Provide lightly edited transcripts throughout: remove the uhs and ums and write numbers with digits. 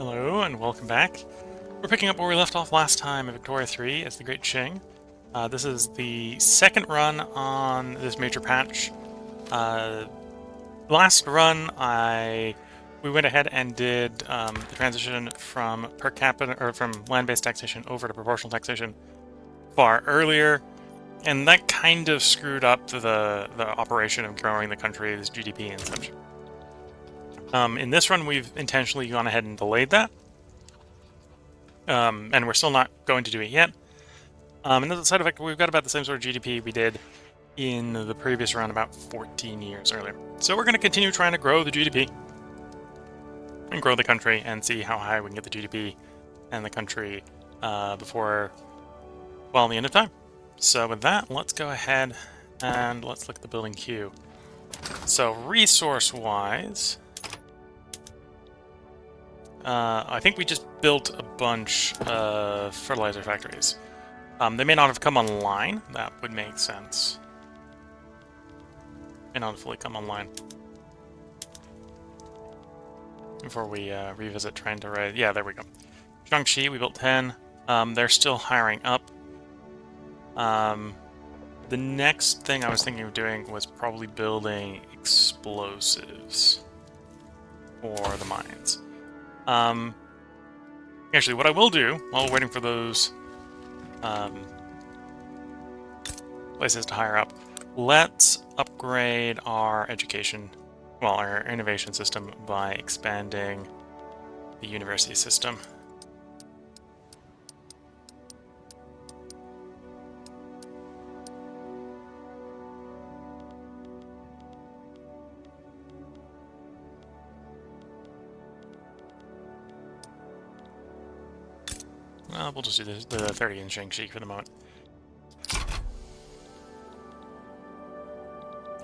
Hello and welcome back. We're picking up where we left off last time in Victoria 3 as the Great Qing. This is the second run on this major patch. Last run, we went ahead and did the transition from per capita or from land-based taxation over to proportional taxation far earlier, and that kind of screwed up the operation of growing the country's GDP and such. In this run, we've intentionally gone ahead and delayed that. And we're still not going to do it yet. And as a side effect, we've got about the same sort of GDP we did in the previous round about 14 years earlier. So we're going to continue trying to grow the GDP and grow the country and see how high we can get the GDP and the country before, well, the end of time. So with that, let's go ahead and let's look at the building queue. So resource-wise, I think we just built a bunch of fertilizer factories. They may not have come online. That would make sense. May not have fully come online. Before we revisit trying to raise... Yeah, there we go. Jiangxi, we built 10. They're still hiring up. The next thing I was thinking of doing was probably building explosives for the mines. Actually, what I will do while we're waiting for those places to hire up, let's upgrade our education, well, our innovation system by expanding the university system. We'll just do the 30 in Jiangxi for the moment.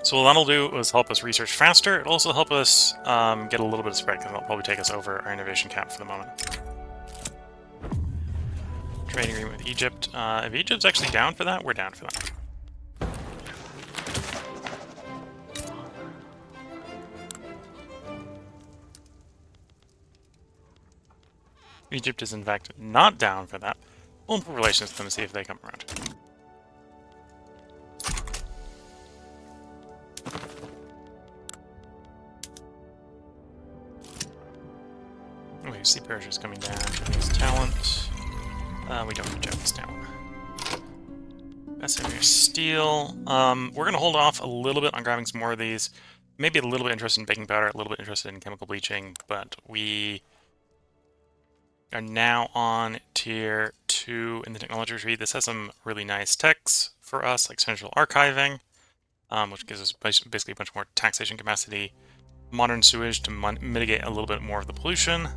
So what that'll do is help us research faster. It'll also help us get a little bit of spread, because it'll probably take us over our innovation cap for the moment. Trading agreement with Egypt. If Egypt's actually down for that, we're down for that. Egypt is in fact not down for that. We'll improve relations with them and see if they come around. Okay, see Persia's coming down. Japanese talent. We don't have Japanese talent. Bessemer steel. We're going to hold off a little bit on grabbing some more of these. Maybe a little bit interested in baking powder, a little bit interested in chemical bleaching, but we are now on tier 2 in the technology tree. This has some really nice techs for us, like central archiving, which gives us basically a bunch more taxation capacity, modern sewage to mitigate a little bit more of the pollution.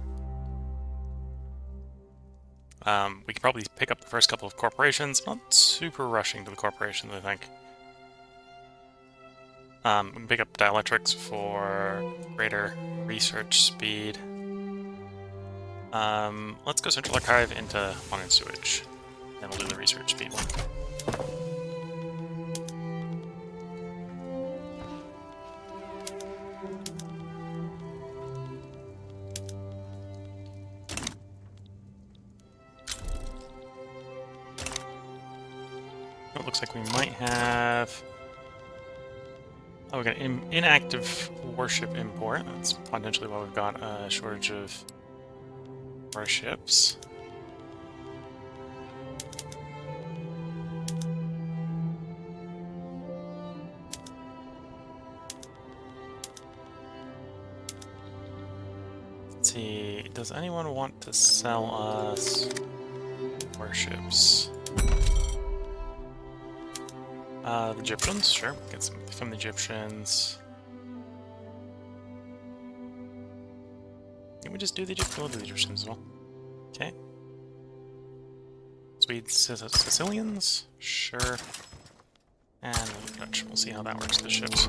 We can probably pick up the first couple of corporations, not super rushing to the corporations, I think. We can pick up dielectrics for greater research speed. Let's go Central Archive into Modern Sewage. Then we'll do the research speed one. It looks like we might have... Oh, we got an inactive warship import. That's potentially why we've got a shortage of our ships. Let's see, does anyone want to sell us warships? The Egyptians, sure, get some from the Egyptians. Can we just do the Egyptians? We'll do the Egyptians as well. Okay. Swedes, Sicilians? Sure. And the Dutch. We'll see how that works with the ships.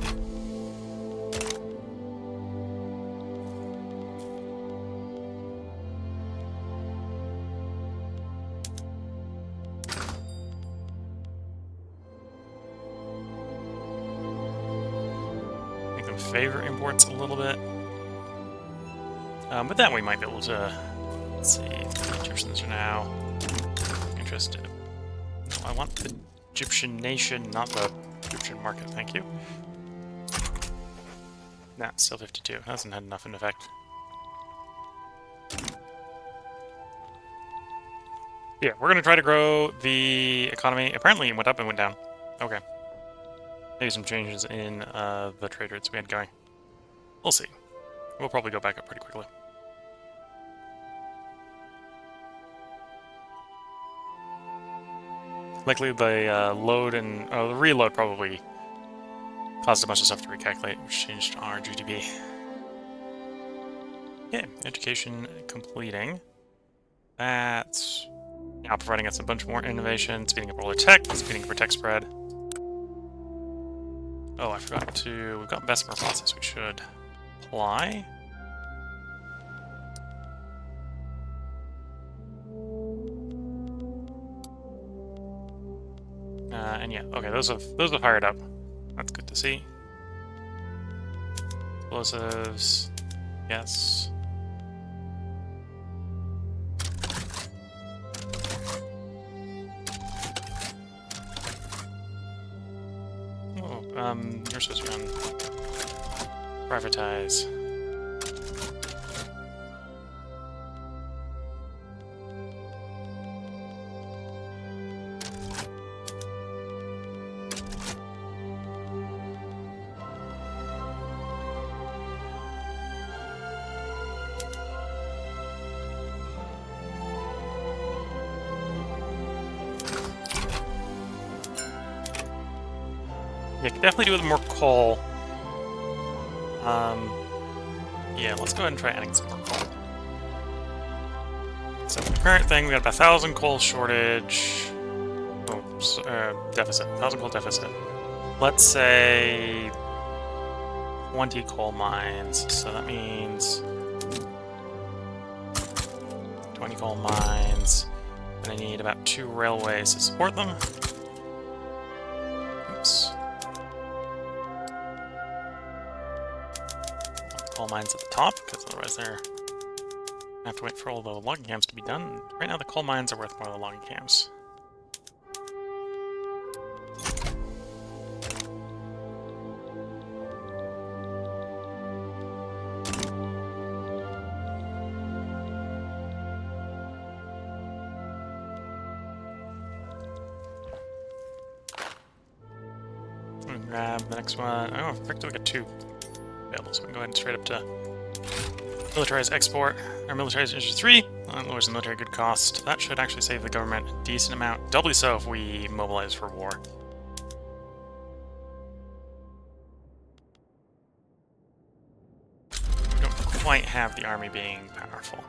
Make them favor imports a little bit. But then we might be able to Let's see, the Egyptians are now interested. No, I want the Egyptian nation, not the Egyptian market, thank you. Nah, still 52. Hasn't had enough in effect. Yeah, we're going to try to grow the economy. Apparently it went up and went down. Okay. Maybe some changes in the trade routes we had going. We'll see. We'll probably go back up pretty quickly. Likely the load and the reload probably caused a bunch of stuff to recalculate, which changed our GDP. Okay, education completing. That's now providing us a bunch more innovation, speeding up roller tech, speeding up our tech spread. Oh, I forgot to... We've got Bessemer process we should apply. And yeah, okay, those have fired up. That's good to see. Explosives, yes. Oh, you're supposed to be on privatize. Yeah, could definitely do with more coal. Yeah, let's go ahead and try adding some more coal. So the current thing, we got about 1,000 coal shortage. Oh, deficit. 1,000 coal deficit. Let's say 20 coal mines. So that means 20 coal mines. And I need about 2 railways to support them. Oops. Coal mines at the top, because otherwise they're gonna have to wait for all the logging camps to be done. Right now the coal mines are worth more than the logging camps. Grab the next one. Oh, effectively got 2 available, so we can go ahead and straight up to militarize export, or militarize industry 3, lowers the military good cost. That should actually save the government a decent amount, doubly so if we mobilize for war. We don't quite have the army being powerful.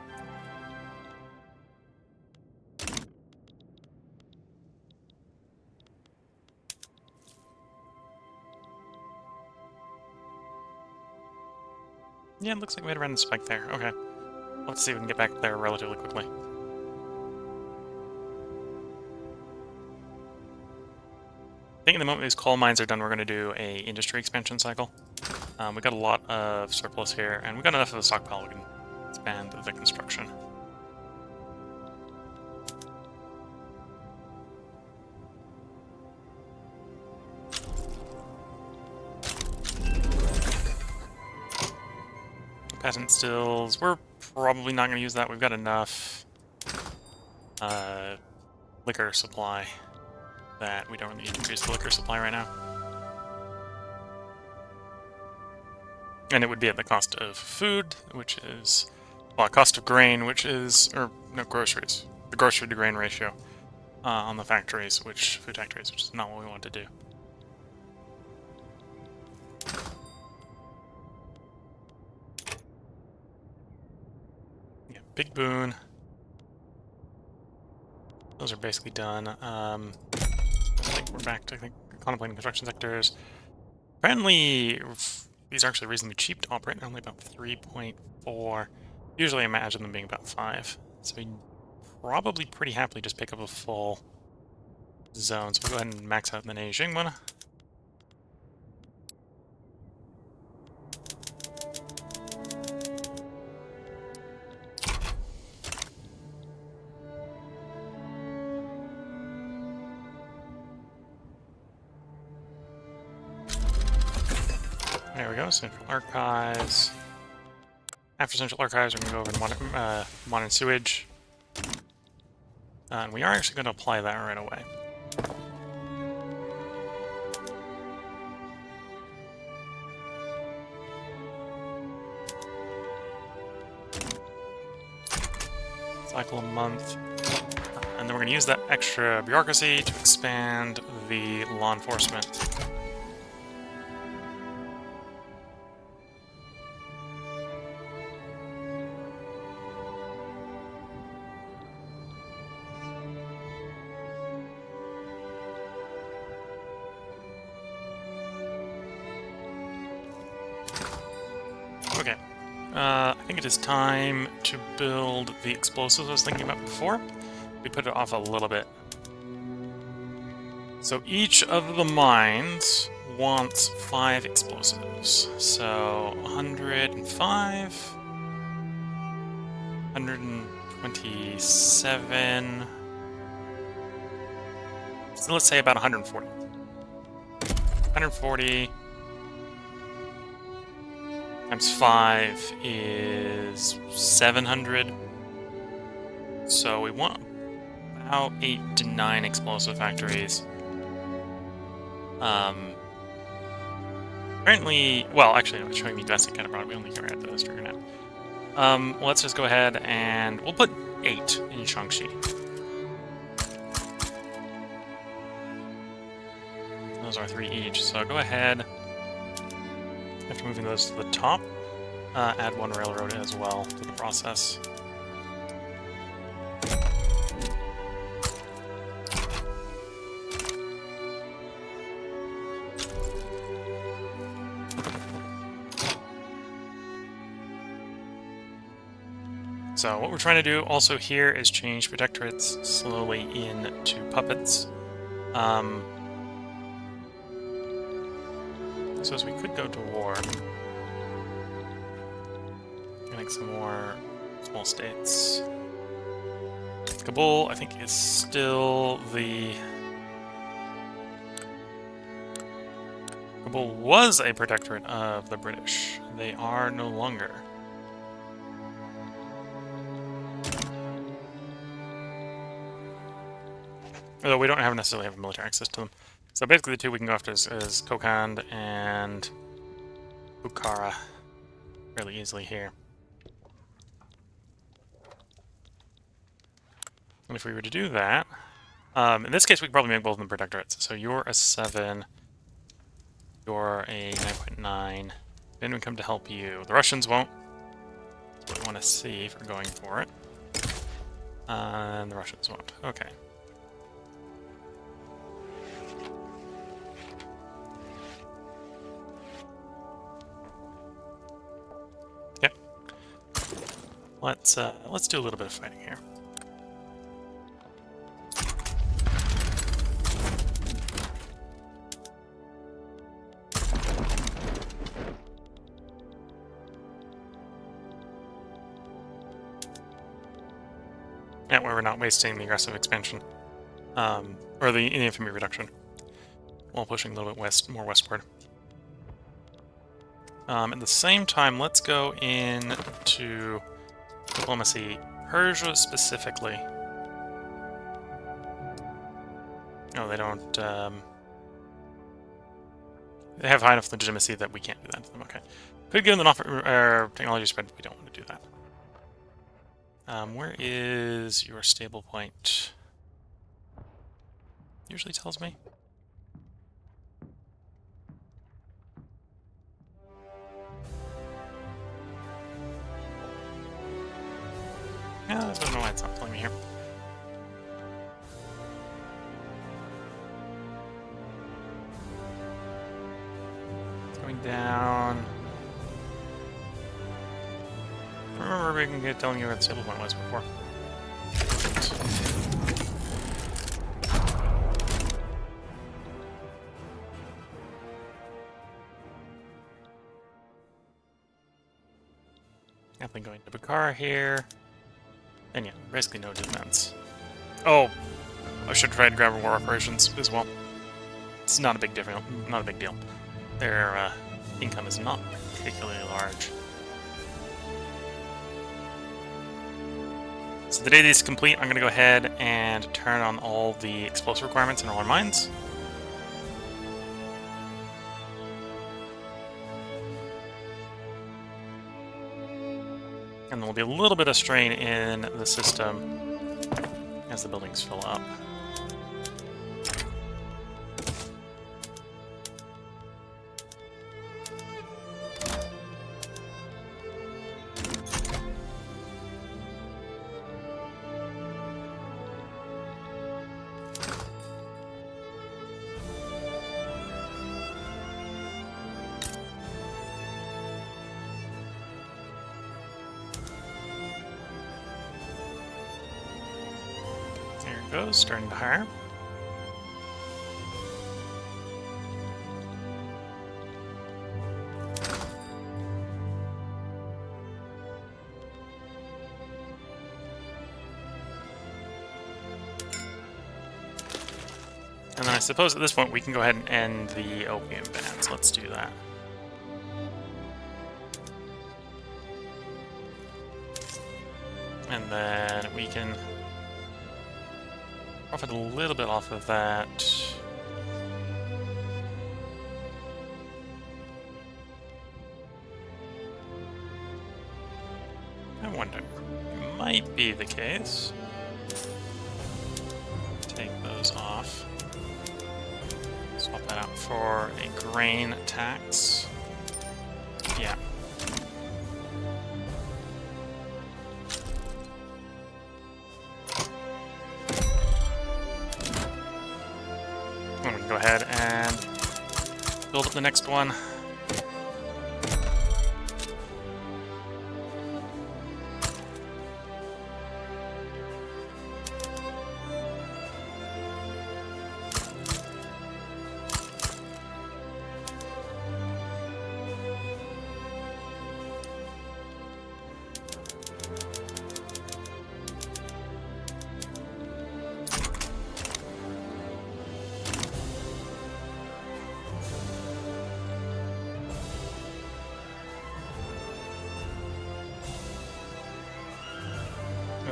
Yeah, it looks like we had a random spike there. Okay. Let's see if we can get back there relatively quickly. I think in the moment these coal mines are done, we're going to do a industry expansion cycle. We got a lot of surplus here, and we got enough of a stockpile we can expand the construction. Patent stills, we're probably not going to use that. We've got enough liquor supply that we don't really need to increase the liquor supply right now. And it would be at the cost of food, which is, well, cost of grain, which is, or no, groceries. The grocery to grain ratio on the factories, food factories, which is not what we want to do. Yeah, big boon. Those are basically done. I think we're back to, contemplating construction sectors. Apparently, these are actually reasonably cheap to operate, only about 3.4. Usually I imagine them being about 5. So we probably pretty happily just pick up a full zone. So we'll go ahead and max out the Nanjing one. we go, Central Archives. After Central Archives, we're going to go over to modern sewage. And we are actually going to apply that right away. Cycle a month. And then we're going to use that extra bureaucracy to expand the law enforcement. Okay. I think it is time to build the explosives I was thinking about before. We put it off a little bit. So each of the mines wants 5 explosives. So 105, 127. So let's say about 140. 140 times 5 is 700. So we want about 8 to 9 explosive factories. Apparently, well, actually, no, it's showing me domestic kind of product. We only care about the trigger now. Let's just go ahead and we'll put 8 in Shaanxi. Those are 3 each. So go ahead. After moving those to the top, add 1 railroad as well to the process. So what we're trying to do also here is change protectorates slowly into puppets. So as we could go to war, getting some more small states. Kabul, I think, is still the... Kabul was a protectorate of the British. They are no longer. Although we don't necessarily have military access to them. So basically the two we can go after is Kokand and Bukhara fairly easily here. And if we were to do that, in this case we could probably make both of them protectorates. So you're a 7, you're a 9.9, then we come to help you. The Russians won't. That's what we want to see if we're going for it. And the Russians won't. Okay. Let's do a little bit of fighting here. Yeah, where we're not wasting the aggressive expansion, or the infantry reduction, while pushing a little bit more westward. At the same time, let's go into diplomacy, Persia specifically. No, they don't. They have high enough legitimacy that we can't do that to them. Okay, could give them an offer technology spread. But we don't want to do that. Where is your stable point? Usually tells me. Yeah, I don't know why it's not telling me here. It's going down. I remember we can get telling you where the stable point was before. Definitely going to Bukhara here. And yeah, basically no defense. Oh, I should try to grab war operations as well. It's not a big deal. Not a big deal. They're income is not particularly large. So the day this is complete, I'm going to go ahead and turn on all the explosive requirements in all our mines. And there'll be a little bit of strain in the system as the buildings fill up. There it goes, starting to hire. And then I suppose at this point we can go ahead and end the opium ban, so let's do that. And then we can profit a little bit off of that. I wonder, it might be the case. Take those off. Swap that out for a grain tax. Yeah. I'm gonna go ahead and build up the next one.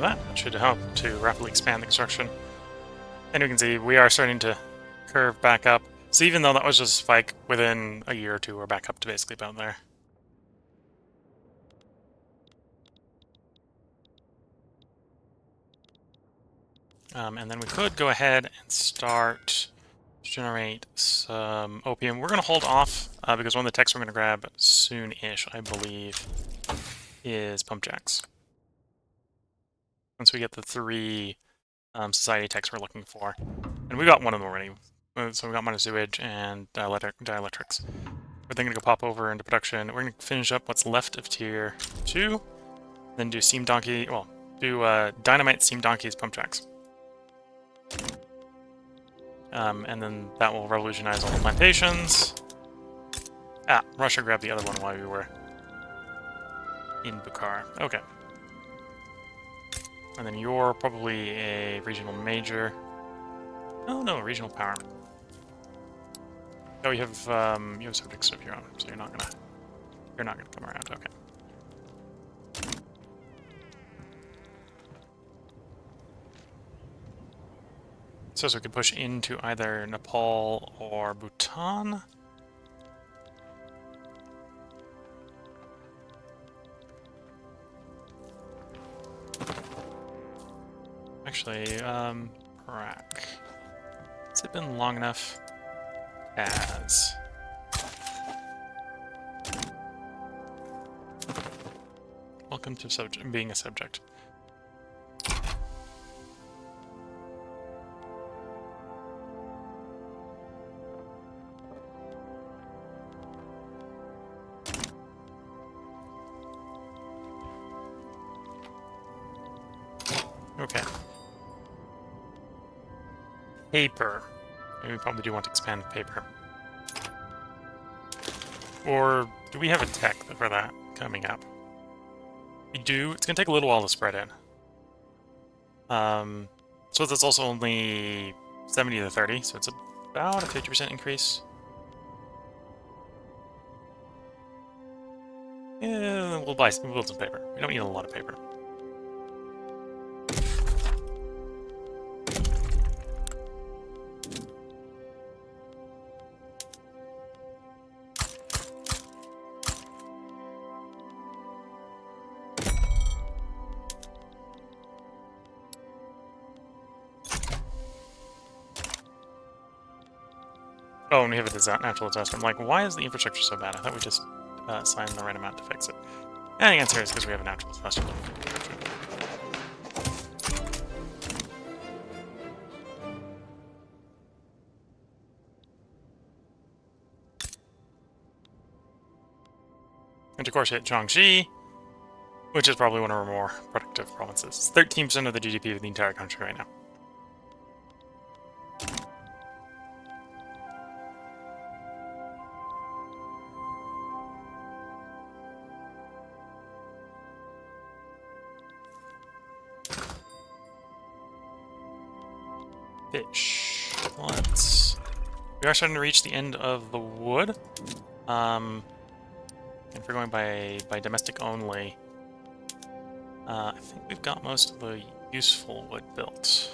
That should help to rapidly expand the construction. And you can see we are starting to curve back up. So even though that was just a spike, within a year or two, we're back up to basically about there. And then we could go ahead and start to generate some opium. We're going to hold off because one of the techs we're going to grab soon-ish, I believe, is pump jacks. Once we get the 3 society techs we're looking for. And we got one of them already. So we got minor sewage and dielectrics. We're then going to go pop over into production. We're going to finish up what's left of tier 2. Then do steam donkey, well, do dynamite, steam donkeys, pump jacks. And then that will revolutionize all the plantations. Ah, Russia grabbed the other one while we were in Bukhara. Okay. And then you're probably a regional major. Oh no, regional power. Oh, you have subjects of your own, so you're not gonna come around. Okay. So we could push into either Nepal or Bhutan. Actually, Iraq. Has it been long enough? As. Welcome to being a subject. Okay. Paper. We probably do want to expand paper. Or do we have a tech for that coming up? We do. It's going to take a little while to spread in. So that's also only 70 to 30, so it's about a 50% increase. Yeah, we'll build some paper. We don't need a lot of paper. Oh, and we have a natural disaster. I'm like, why is the infrastructure so bad? I thought we just signed the right amount to fix it. And the answer is because we have a natural disaster. And of course, hit Jiangxi, which is probably one of our more productive provinces. It's 13% of the GDP of the entire country right now. Fish. We are starting to reach the end of the wood. And if we're going by domestic only, I think we've got most of the useful wood built.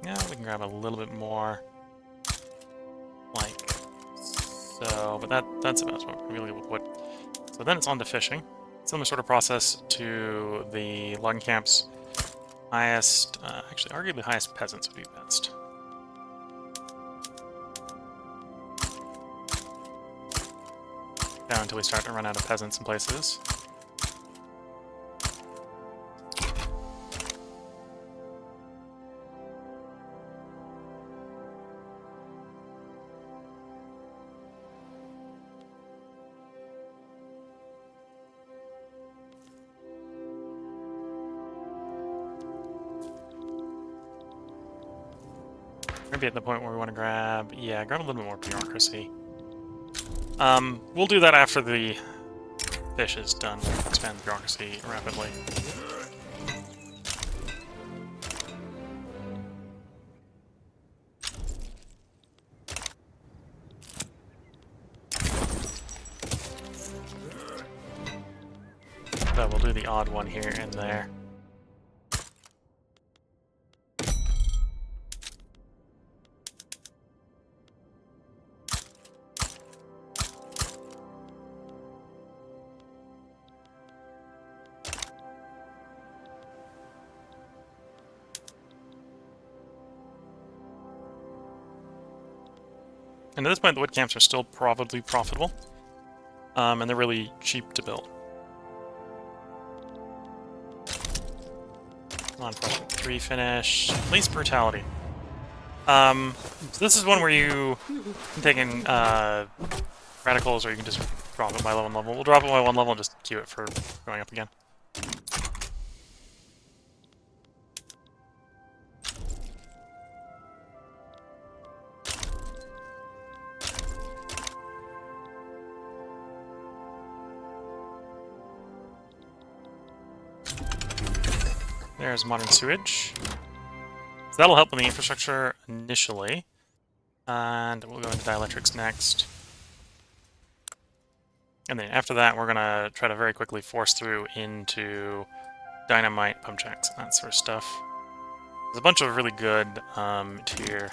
Yeah, we can grab a little bit more, like so, but that's about what we're really with wood. So then it's on to fishing. Similar sort of process to the logging camps. Highest, actually, arguably highest peasants would be best. Down until we start to run out of peasants in places. Maybe at the point where we want to grab a little bit more bureaucracy. We'll do that after the fish is done. We'll expand the bureaucracy rapidly. But we'll do the odd one here and there. And at this point, the wood camps are still probably profitable, and they're really cheap to build. Come on, Project 3 finish. Police brutality. So this is one where you can take in radicals, or you can just drop it by 1 level. We'll drop it by 1 level and just queue it for going up again. There's modern sewage. So that'll help with the infrastructure initially. And we'll go into dielectrics next. And then after that, we're going to try to very quickly force through into dynamite, pump jacks, and that sort of stuff. There's a bunch of really good tier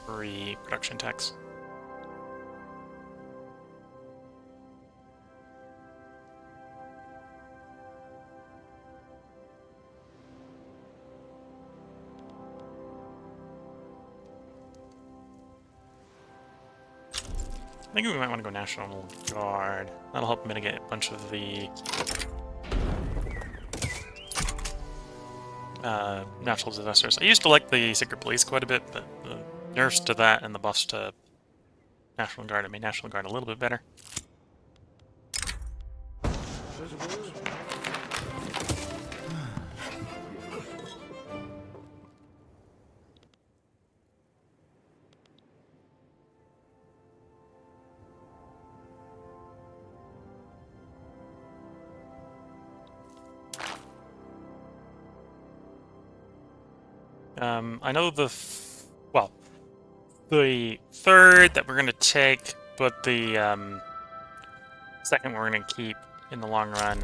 3 production techs. I think we might want to go National Guard. That'll help mitigate a bunch of the natural disasters. I used to like the Secret Police quite a bit, but the nerfs to that and the buffs to National Guard, I made National Guard a little bit better. I know the third that we're going to take, but the second we're going to keep in the long run,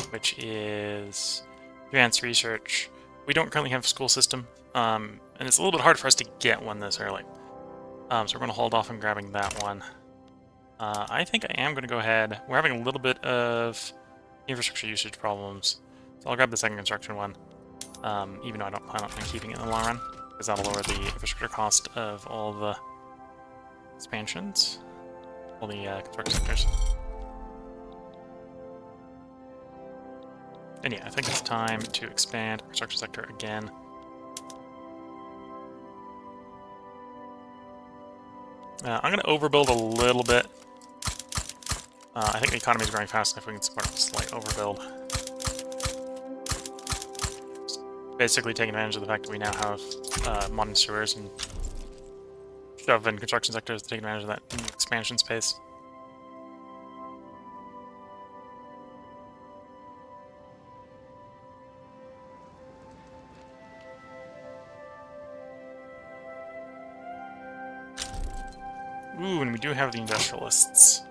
which is advanced research. We don't currently have a school system, and it's a little bit hard for us to get one this early. So we're going to hold off on grabbing that one. I think I am going to go ahead. We're having a little bit of infrastructure usage problems, so I'll grab the second construction one, even though I don't plan on keeping it in the long run, because that'll lower the infrastructure cost of all the expansions, all the construction sectors. And yeah, I think it's time to expand our construction sector again. I'm going to overbuild a little bit. I think the economy is growing fast enough we can support a slight overbuild. Just basically taking advantage of the fact that we now have modern sewers and shove in construction sectors to take advantage of that expansion space. Ooh, and we do have the industrialists.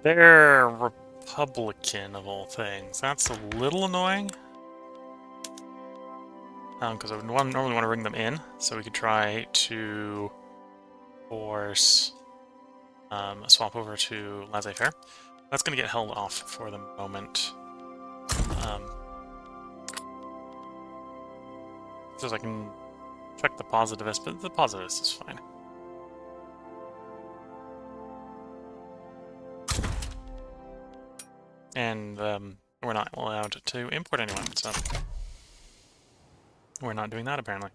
They're Republican, of all things. That's a little annoying. Because I would normally want to bring them in, so we could try to force a swap over to laissez-faire. That's going to get held off for the moment. So I can check the positivist, but the positivist is fine. And we're not allowed to import anyone, so we're not doing that apparently.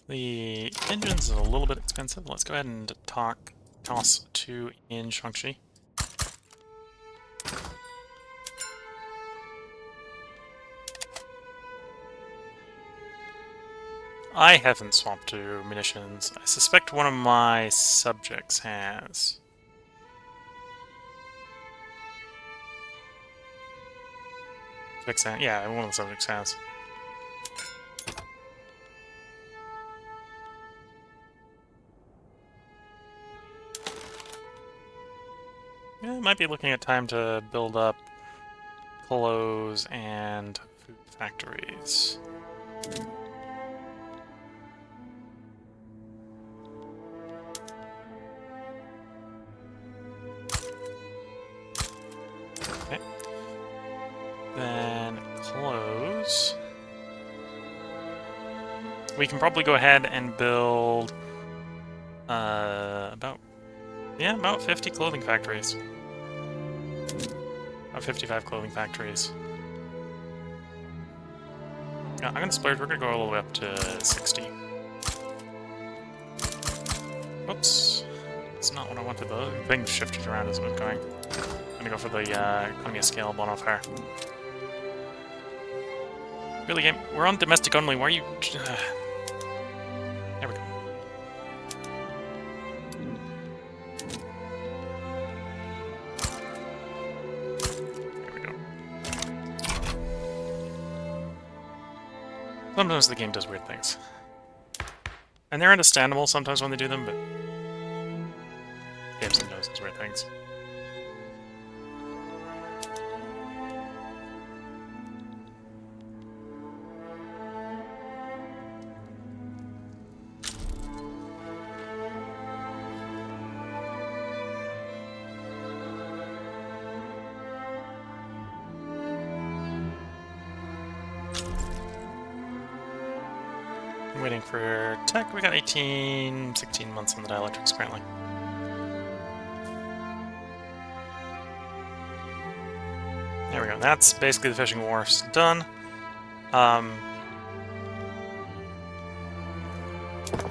The engine's a little bit expensive. Let's go ahead and toss 2 in Shaanxi. I haven't swapped to munitions. I suspect one of my subjects has. Yeah, one of the subjects has. Yeah, might be looking at time to build up clothes and food factories. Okay. Then clothes. We can probably go ahead and build about 50 clothing factories. About 55 clothing factories. I'm gonna splurge. We're gonna go all the way up to 60. Oops. That's not what I wanted though. The thing shifted around as it was going. I'm gonna go for the economy of scale modifier. Really, game? We're on domestic only. Why are you... There we go. There we go. Sometimes the game does weird things. And they're understandable sometimes when they do them, but... the game sometimes does weird things. Waiting for tech. We got 16 months on the dielectrics currently. There we go. That's basically the fishing wharf's done.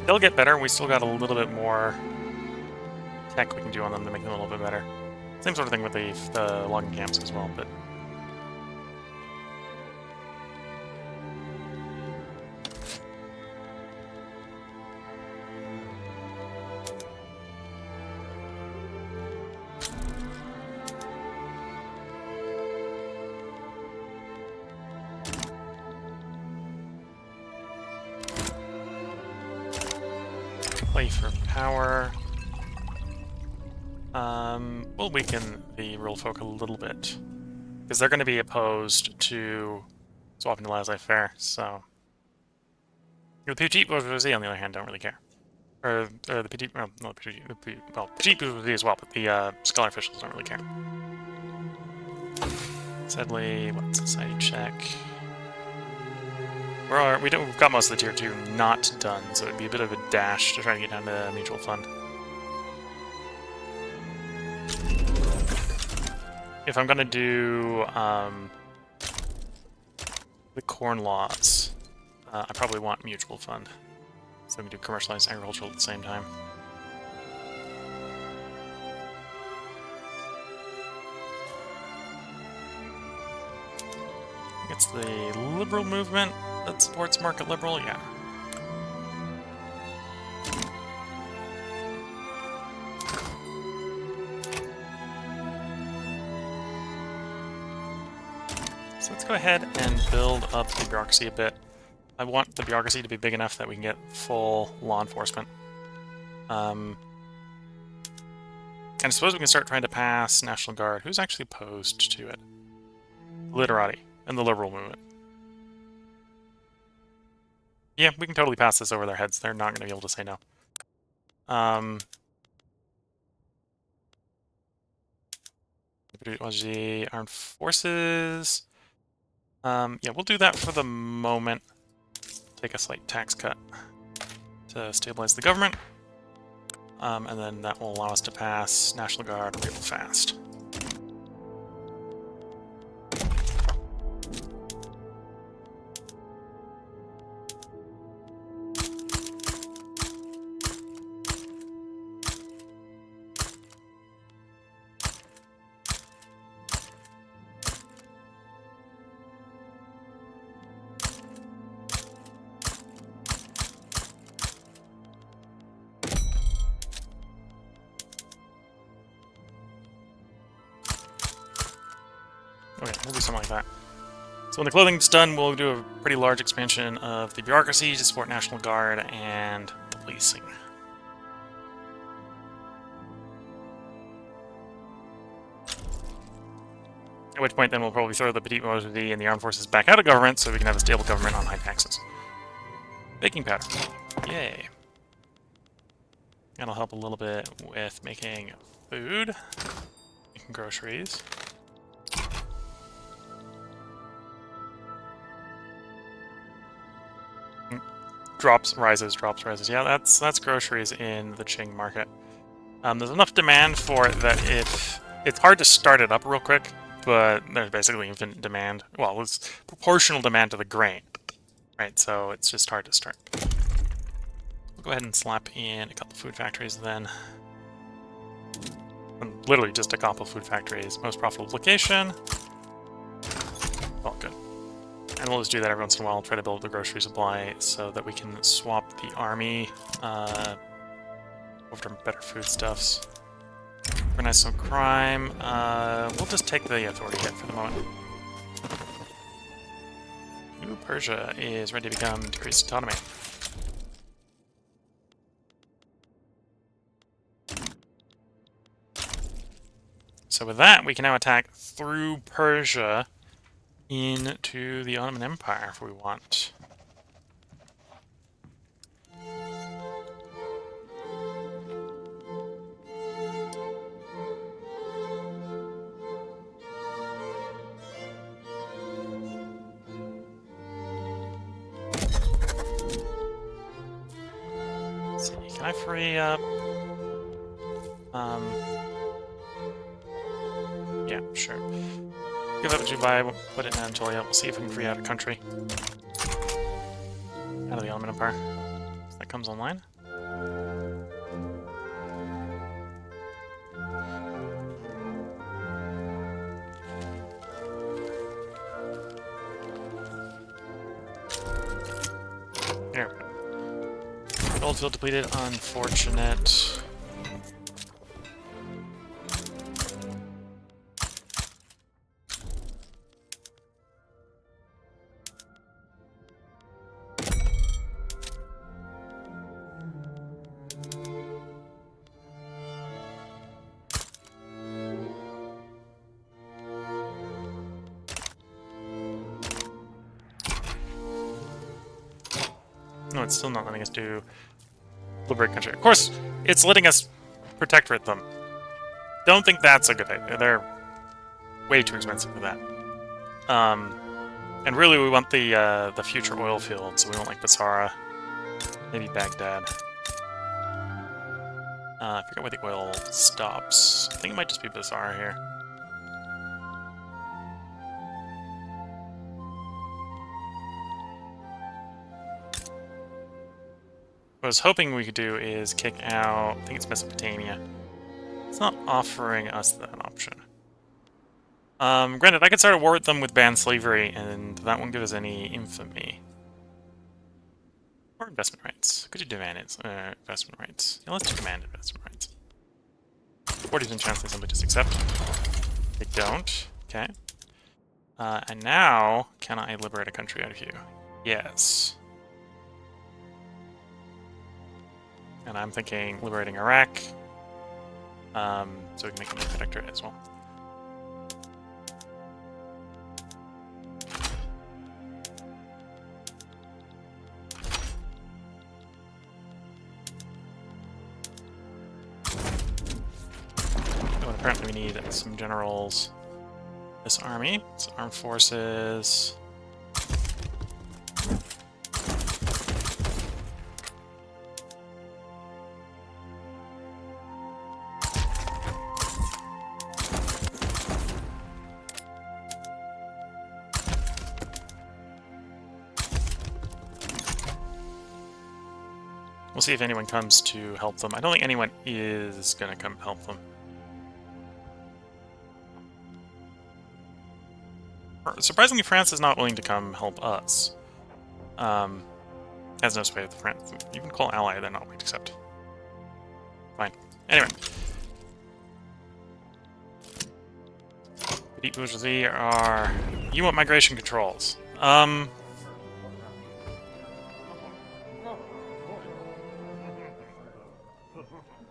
They'll get better. We still got a little bit more tech we can do on them to make them a little bit better. Same sort of thing with the logging camps as well, but... Play for power. We'll weaken the rural folk a little bit, because they're going to be opposed to swapping to laissez-faire, so... The petite bourgeoisie, on the other hand, don't really care. Or the petite... Well, not the petite... Well, petite bourgeoisie as well, but the scholar officials don't really care. Sadly, what? Society check. We've got most of the tier 2 not done, so it'd be a bit of a dash to try to get down to mutual fund. If I'm gonna do the corn laws, I probably want mutual fund, so we can do commercialized agriculture at the same time. It's the liberal movement that supports market liberal, yeah. So let's go ahead and build up the bureaucracy a bit. I want the bureaucracy to be big enough that we can get full law enforcement. And I suppose we can start trying to pass National Guard. Who's actually opposed to it? Literati and the liberal movement. Yeah, we can totally pass this over their heads. They're not going to be able to say no. The armed forces. Yeah, we'll do that for the moment. Take a slight tax cut to stabilize the government. And then that will allow us to pass National Guard real fast. Okay, we'll do something like that. So when the clothing's done, we'll do a pretty large expansion of the bureaucracy to support National Guard and the policing. At which point then we'll probably throw the petite bourgeoisie and the armed forces back out of government so we can have a stable government on high taxes. Baking powder. Yay. That'll help a little bit with making food, making groceries. Drops, rises. Yeah, that's groceries in the Qing market. There's enough demand for it that it's hard to start it up real quick, but there's basically infinite demand. Well, it's proportional demand to the grain, right? So it's just hard to start. We'll go ahead and slap in a couple food factories then. Literally just a couple food factories. Most profitable location. All good. And we'll just do that every once in a while, try to build the grocery supply so that we can swap the army over to better foodstuffs. Organize some crime. We'll just take the authority hit for the moment. New Persia is ready to become decreased autonomy. So with that, we can now attack through Persia into the Ottoman Empire if we want. Let's see, can I free up? Yeah, sure. Give up Dubai, we'll put it in Anatolia. We'll see if we can free out a country out of the Ottoman Empire. So that comes online. There we go. Goldfield depleted, unfortunate. No, it's still not letting us do liberate country. Of course, it's letting us protectorate them. Don't think that's a good idea. They're way too expensive for that. And really, we want the future oil field, so we want like Basara, maybe Baghdad. I forget where the oil stops. I think it might just be Basara here. What I was hoping we could do is kick out, I think it's Mesopotamia. It's not offering us that option. Granted, I could start a war with them with banned slavery, and that won't give us any infamy. Or investment rights. Could you demand investment rights? Yeah, let's demand investment rights. 40% chance they simply just accept. They don't. Okay. And now, can I liberate a country out of you? Yes. And I'm thinking liberating Iraq. So we can make them a protectorate as well. Oh, and apparently we need some generals. This army, it's armed forces. We'll see if anyone comes to help them. I don't think anyone is going to come help them. Surprisingly, France is not willing to come help us. Has no sway with France. You can call ally, they're not willing to accept. Fine. Anyway. Petite bourgeoisie are... You want migration controls.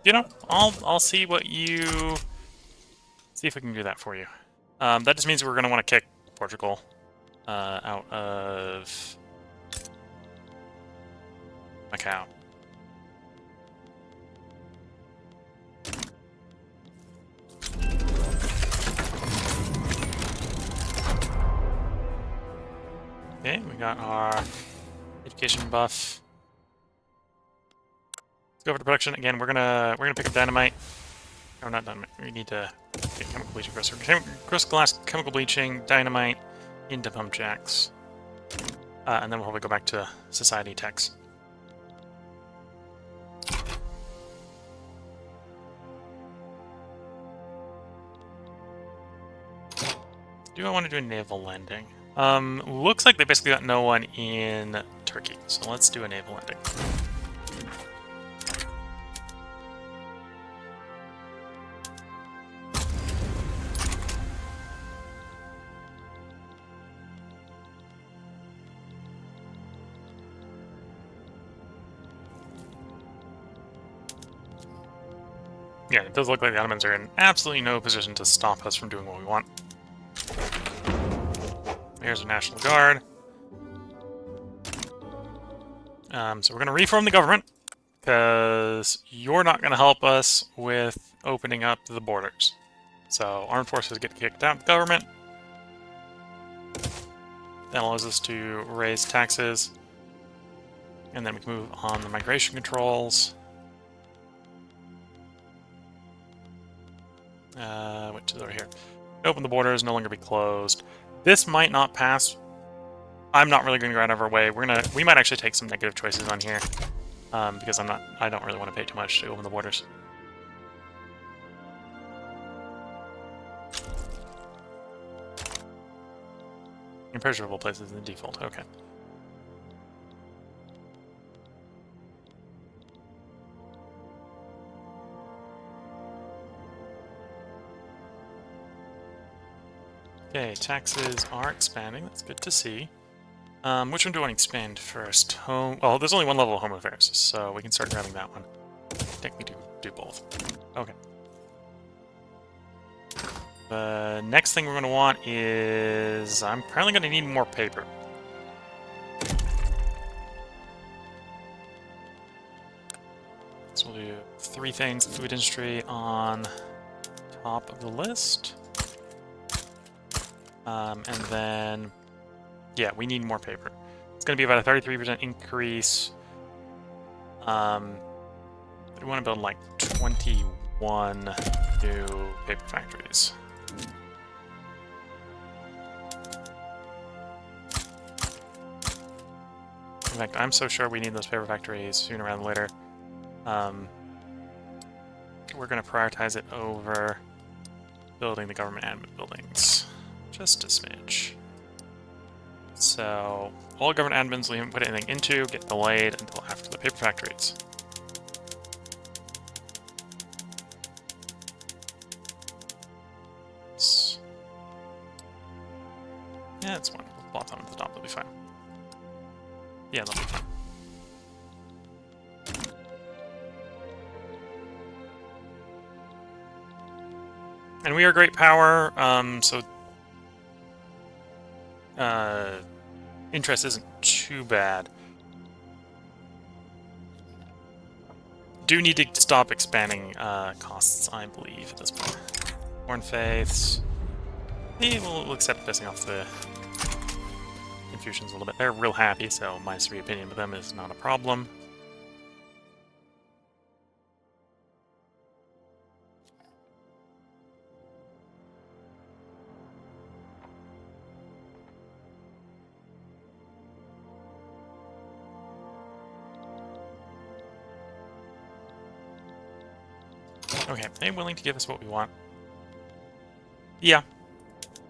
You know, I'll see what you... See if we can do that for you. That just means we're going to want to kick Portugal out of Macau. Okay, we got our education buff. Let's go over to production again. We're gonna pick up dynamite. Oh, not dynamite. We need to get chemical bleaching crystal glass, chemical bleaching, dynamite into pump jacks, and then we'll probably go back to society techs. Do I want to do a naval landing? Looks like they basically got no one in Turkey, so let's do a naval landing. Yeah, it does look like the Ottomans are in absolutely no position to stop us from doing what we want. Here's the National Guard. So we're going to reform the government, because you're not going to help us with opening up the borders. So armed forces get kicked out of the government. That allows us to raise taxes. And then we can move on the migration controls. Which is over here. Open the borders, no longer be closed. This might not pass. I'm not really going to go out of our way. We might actually take some negative choices on here, because I don't really want to pay too much to open the borders. Imperishable places in the default. Okay. Okay, taxes are expanding. That's good to see. Which one do I want to expand first? Home. Well, there's only one level of home affairs, so we can start grabbing that one. Technically, do both. Okay. The next thing we're going to want is... I'm probably going to need more paper. three things: food industry on top of the list. And then, yeah, we need more paper. It's going to be about a 33% increase. We want to build like 21 new paper factories. In fact, I'm so sure we need those paper factories sooner rather than later. We're going to prioritize it over building the government admin buildings. Just a smidge. So, all government admins we haven't put anything into get delayed until after the paper factories. Yeah, it's one. We'll plot them at the top, they'll be fine. Yeah, they'll be fine. And we are great power, so interest isn't too bad. Do need to stop expanding costs, I believe, at this point. Foreign faiths. We'll accept pissing off the Confucians a little bit. They're real happy, so -3 opinion with them is not a problem. Okay, are they willing to give us what we want? Yeah.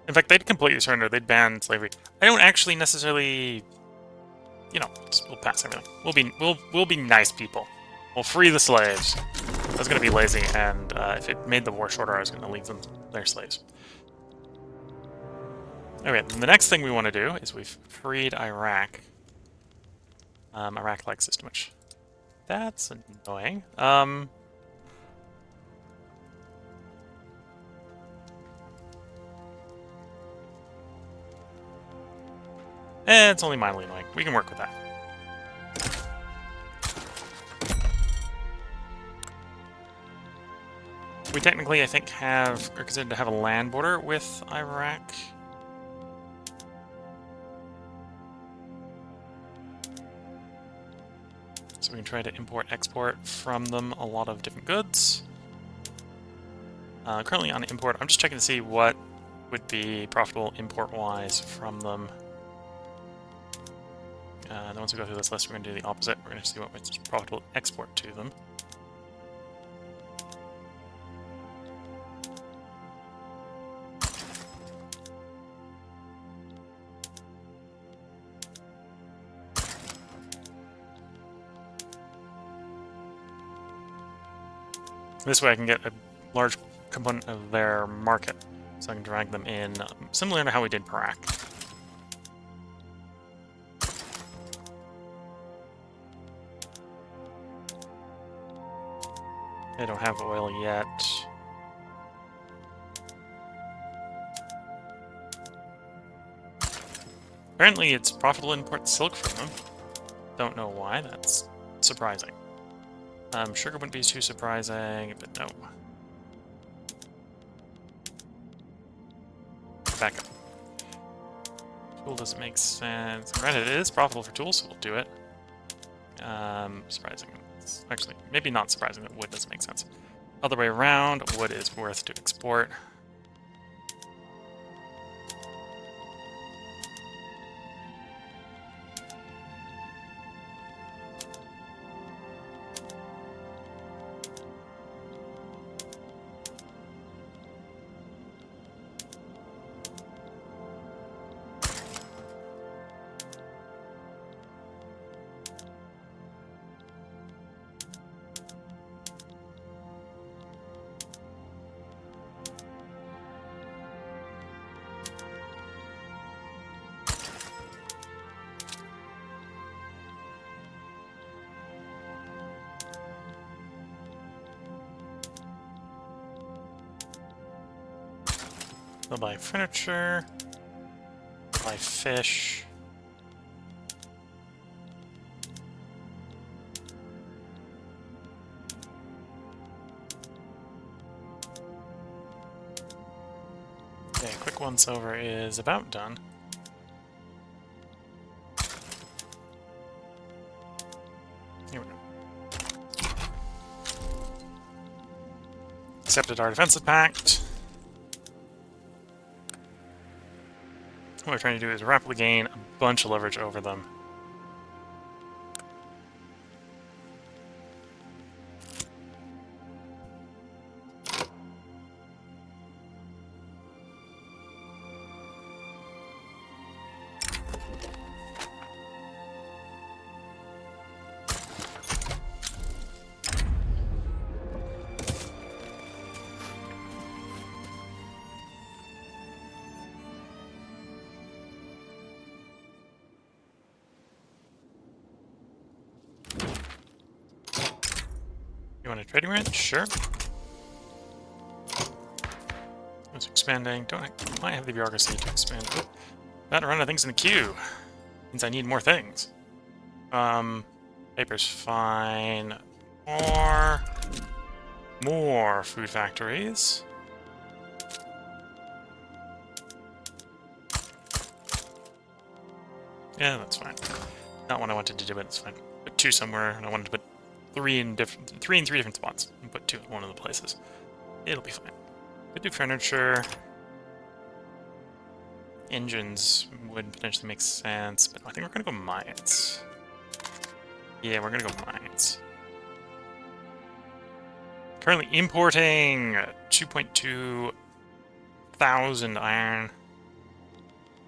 In fact, they'd completely surrender. They'd ban slavery. I don't actually necessarily, you know, we'll pass everything. We'll be nice people. We'll free the slaves. I was gonna be lazy, and if it made the war shorter, I was gonna leave them their slaves. Okay, the next thing we want to do is we've freed Iraq. Iraq likes this too much. That's annoying. It's only mildly annoying. We can work with that. We technically, I think, are considered to have a land border with Iraq. So we can try to import-export from them a lot of different goods. Currently on import, I'm just checking to see what would be profitable import-wise from them. Then once we go through this list, we're going to do the opposite. We're going to see what was profitable export to them. This way I can get a large component of their market, so I can drag them in, similar to how we did Perak. They don't have oil yet. Apparently it's profitable to import silk from them. Don't know why, that's surprising. Sugar wouldn't be too surprising, but no. Back up. Tool doesn't make sense. Granted, it is profitable for tools, so we'll do it. Surprising. Actually, maybe not surprising that wood doesn't make sense. Other way around, wood is worth to export. They'll buy furniture, they'll buy fish. One silver is about done. Here we go. Accepted our defensive pact. What we're trying to do is rapidly gain a bunch of leverage over them. You want a trading ranch? Sure. It's expanding. Don't I might have the bureaucracy to expand. Got a run of things in the queue. Means I need more things. Paper's fine. More food factories. Yeah, that's fine. Not what I wanted to do, but it's fine. Put 2 somewhere, and I wanted to put 3 in 3 different spots, and put 2 in one of the places. It'll be fine. Could do furniture. Engines would potentially make sense, but I think we're gonna go mines. Yeah, we're gonna go mines. Currently importing 2.2 thousand iron.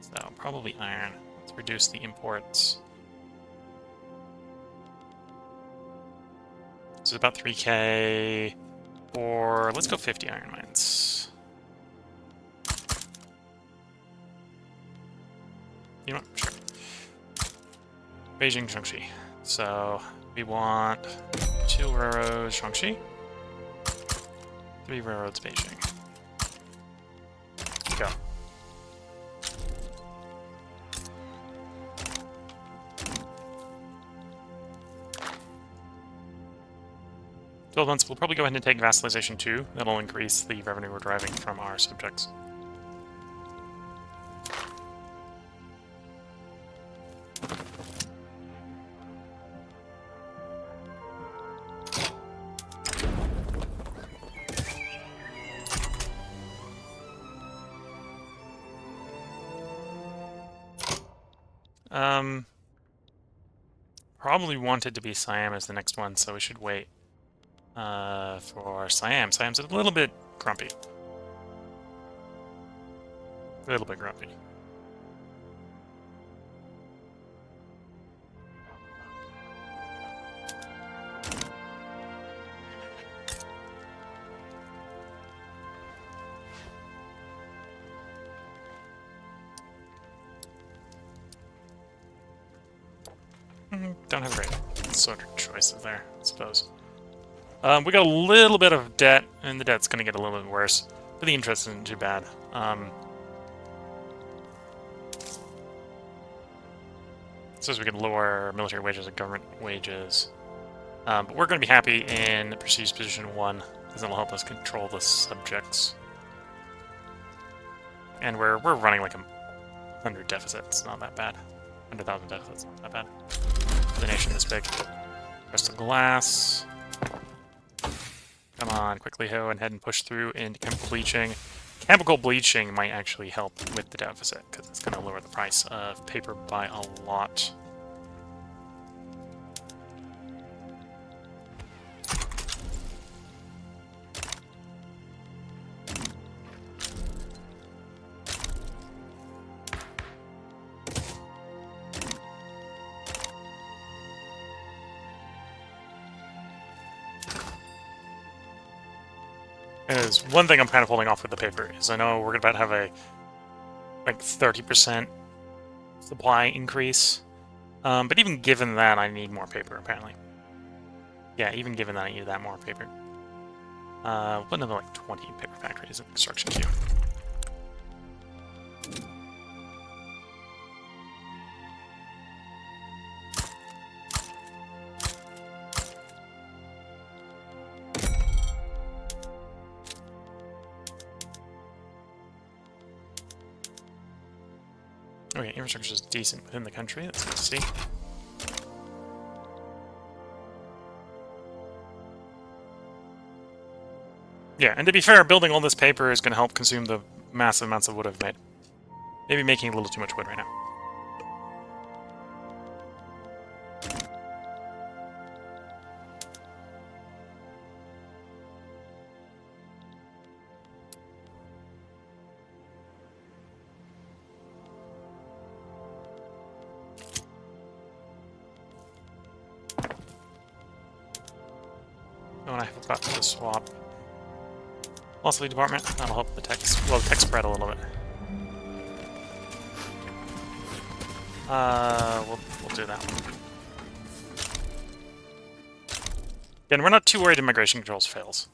So probably iron. Let's reduce the imports. This is about 3K, or let's go 50 iron mines. You know what? Sure. Beijing, Shaanxi. So we want 2 railroads, Shaanxi. 3 railroads, Beijing. Go. Months, we'll probably go ahead and take vassalization 2. That'll increase the revenue we're driving from our subjects. Probably wanted to be Siam as the next one, so we should wait. For Siam. Siam's a little bit grumpy. A little bit grumpy. Don't have great sort of choices there, I suppose. We got a little bit of debt, and the debt's going to get a little bit worse, but the interest isn't too bad. Says we can lower military wages and government wages, but we're going to be happy in prestige position 1, because it'll help us control the subjects. And we're running like 100 deficits, not that bad. 100,000 deficits, not that bad. For the nation this big. Crystal glass. Come on, quickly go ahead and push through into chemical bleaching. Chemical bleaching might actually help with the deficit, because it's going to lower the price of paper by a lot. Is one thing I'm kind of holding off with the paper is I know we're about to have a like 30% supply increase, but even given that, I need more paper apparently. Yeah, even given that, I need that more paper. Put another like 20 paper factories in the construction queue. Okay, infrastructure is decent within the country. That's good to see. Yeah, and to be fair, building all this paper is going to help consume the massive amounts of wood I've made. Maybe making a little too much wood right now. Oh, and I forgot to swap philosophy department. That'll help the text, well, the text spread a little bit. We'll do that one. Again, we're not too worried if migration controls fails.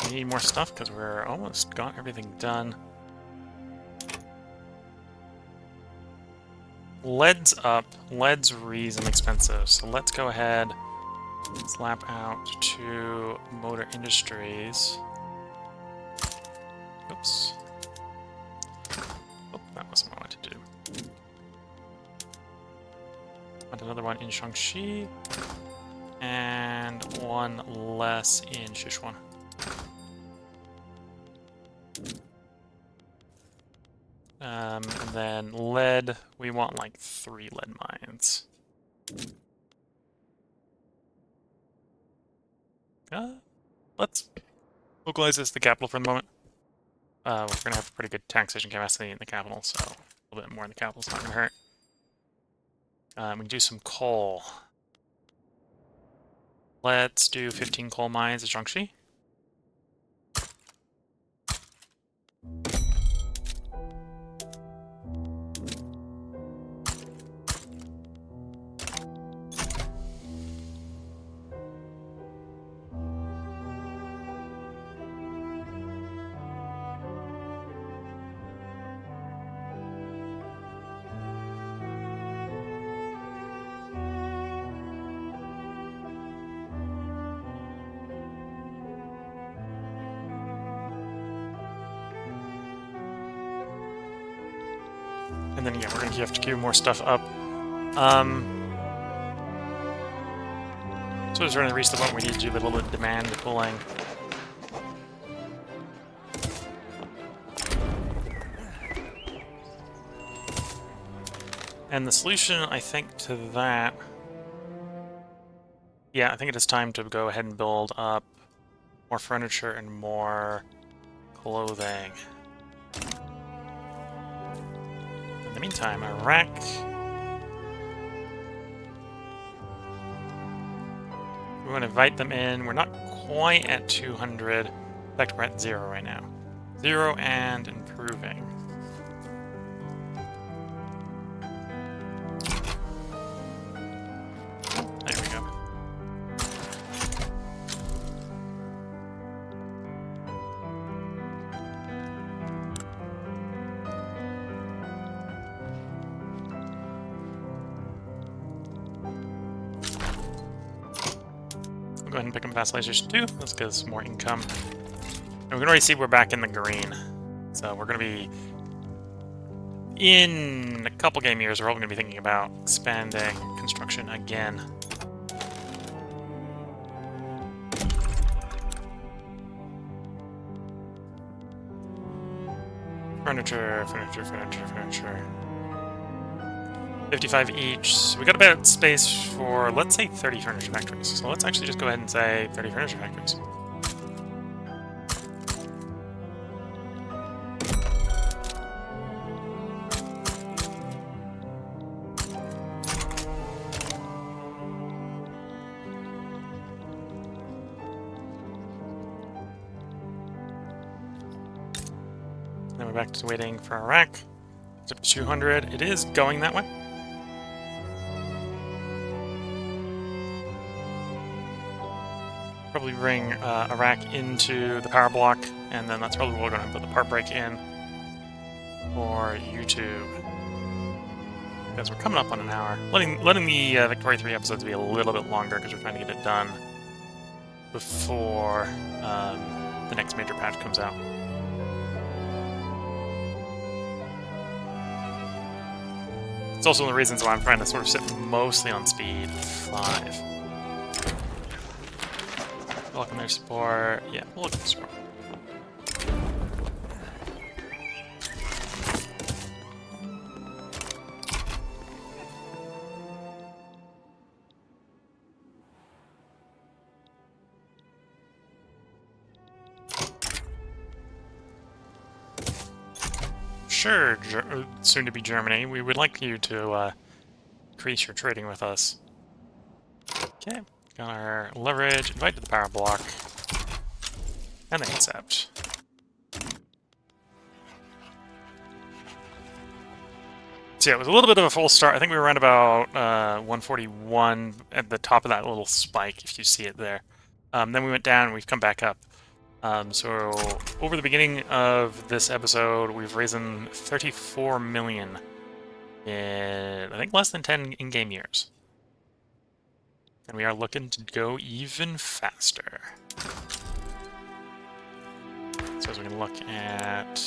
We need more stuff because we're almost got everything done. Lead's up. Lead's reasonably expensive, so let's go ahead and slap out to motor industries. Oops. Oh, that wasn't what I wanted to do. Want another one in Shaanxi, and one less in Sichuan. And then lead, we want like 3 lead mines. Let's localize this the capital for the moment. We're going to have pretty good taxation capacity in the capital, so a little bit more in the capital is not going to hurt. We can do some coal. Let's do 15 coal mines at Zhangxi. And then, yeah, we're going to have to queue more stuff up. So it's starting to reach the point where we need to do a little bit of demand pulling. And the solution, I think, to that... Yeah, I think it is time to go ahead and build up more furniture and more clothing. In the meantime, Iraq... We want to invite them in. We're not quite at 200. In fact, we're at 0 right now. 0 and improving. There we go. Go ahead and pick up Vassalization 2. Let's get us more income. And we can already see we're back in the green. So we're going to be... In a couple game years, we're all going to be thinking about expanding construction again. Furniture, furniture, furniture, furniture. 55 each. So we got about space for, let's say, 30 furniture factories. So let's actually just go ahead and say 30 furniture factories. Then we're back to waiting for Iraq. It's up to 200. It is going that way. Probably bring Iraq into the power block, and then that's probably what we're going to put the part break in. for YouTube. Because we're coming up on an hour. Letting the Victoria 3 episodes be a little bit longer because we're trying to get it done before the next major patch comes out. It's also one of the reasons why I'm trying to sort of sit mostly on speed 5. Look on their support. Yeah, we'll look at the support. Sure, soon to be Germany. We would like you to increase your trading with us. Okay, got our leverage, invite to the power block, and they accept. So yeah, it was a little bit of a false start. I think we were around about 141 at the top of that little spike, if you see it there. Then we went down and we've come back up. So over the beginning of this episode, we've risen 34 million in, I think, less than 10 in-game years. And we are looking to go even faster. So as we can look at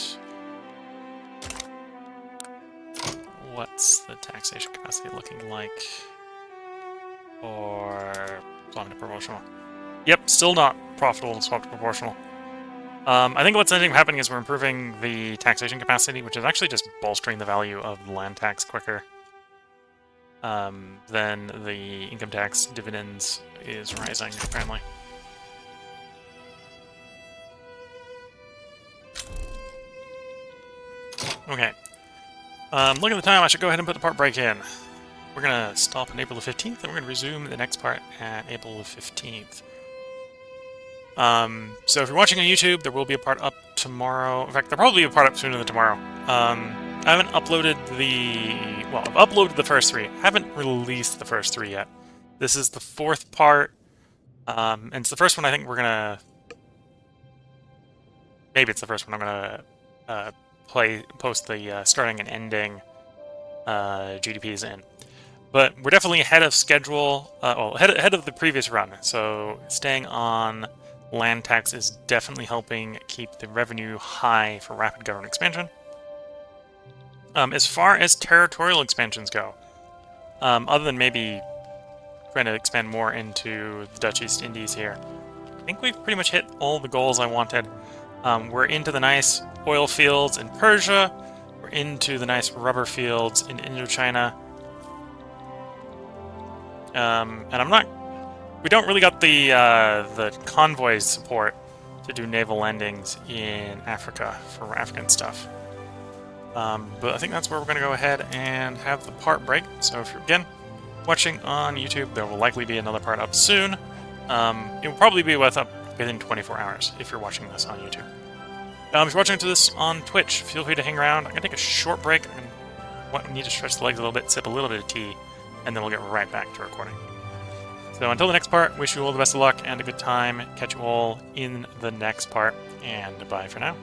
what's the taxation capacity looking like for swap to proportional. Yep, still not profitable to swap to proportional. I think what's ending up happening is we're improving the taxation capacity, which is actually just bolstering the value of the land tax quicker than the income tax dividends is rising, apparently. Okay. Look at the time, I should go ahead and put the part break in. We're going to stop on April the 15th, and we're going to resume the next part at April the 15th. So if you're watching on YouTube, there will be a part up tomorrow. In fact, there'll probably be a part up sooner than tomorrow. I haven't uploaded well, I've uploaded the first 3. I haven't released the first 3 yet. This is the 4th part, and it's the first one I think we're gonna... Maybe it's the first one I'm gonna post the starting and ending GDPs in. But we're definitely ahead of schedule, well, ahead of the previous run, so staying on land tax is definitely helping keep the revenue high for rapid government expansion. As far as territorial expansions go, other than maybe trying to expand more into the Dutch East Indies here, I think we've pretty much hit all the goals I wanted. We're into the nice oil fields in Persia, we're into the nice rubber fields in Indochina, and we don't really got the convoy support to do naval landings in Africa for African stuff. But I think that's where we're going to go ahead and have the part break. So if you're, again, watching on YouTube, there will likely be another part up soon. It will probably be within 24 hours if you're watching this on YouTube. If you're watching this on Twitch, feel free to hang around. I'm going to take a short break. I need to stretch the legs a little bit, sip a little bit of tea, and then we'll get right back to recording. So until the next part, wish you all the best of luck and a good time. Catch you all in the next part, and bye for now.